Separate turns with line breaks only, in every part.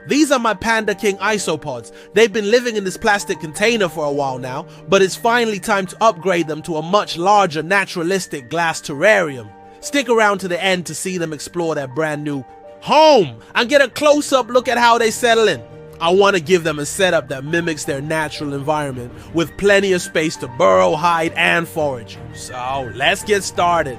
These are my Panda King isopods. They've been living in this plastic container for a while now, but it's finally time to upgrade them to a much larger naturalistic glass terrarium. Stick around to the end to see them explore their brand new home and get a close-up look at how they settle in. I want to give them a setup that mimics their natural environment with plenty of space to burrow, hide, and forage. So let's get started.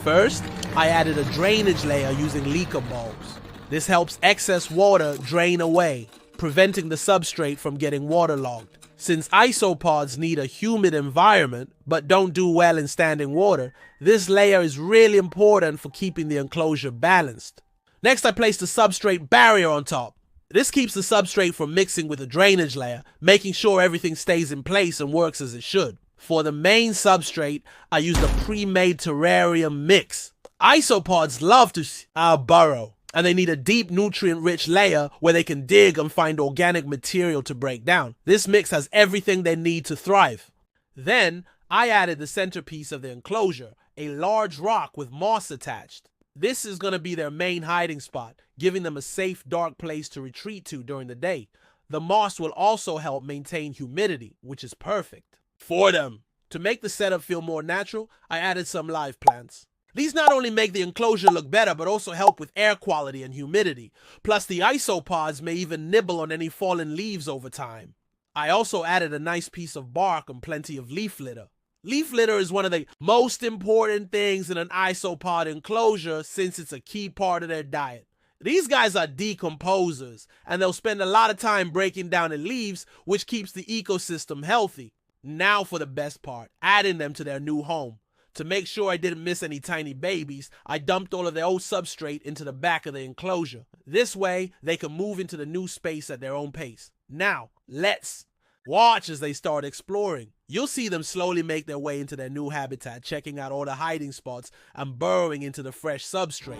First, I added a drainage layer using leaker bulbs. This helps excess water drain away, preventing the substrate from getting waterlogged. Since isopods need a humid environment but don't do well in standing water, this layer is really important for keeping the enclosure balanced. Next, I placed a substrate barrier on top. This keeps the substrate from mixing with the drainage layer, making sure everything stays in place and works as it should. For the main substrate, I used a pre-made terrarium mix. Isopods love to burrow, and they need a deep nutrient-rich layer where they can dig and find organic material to break down. This mix has everything they need to thrive. Then, I added the centerpiece of the enclosure, a large rock with moss attached. This is going to be their main hiding spot, giving them a safe, dark place to retreat to during the day. The moss will also help maintain humidity, which is perfect for them. To make the setup feel more natural, I added some live plants. These not only make the enclosure look better, but also help with air quality and humidity. Plus, the isopods may even nibble on any fallen leaves over time. I also added a nice piece of bark and plenty of leaf litter. Leaf litter is one of the most important things in an isopod enclosure since it's a key part of their diet. These guys are decomposers, and they'll spend a lot of time breaking down the leaves, which keeps the ecosystem healthy. Now for the best part, adding them to their new home. To make sure I didn't miss any tiny babies, I dumped all of their old substrate into the back of the enclosure. This way, they can move into the new space at their own pace. Now, let's watch as they start exploring. You'll see them slowly make their way into their new habitat, checking out all the hiding spots and burrowing into the fresh substrate.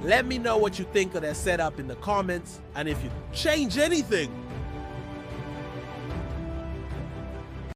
Let me know what you think of their setup in the comments, and if you change anything,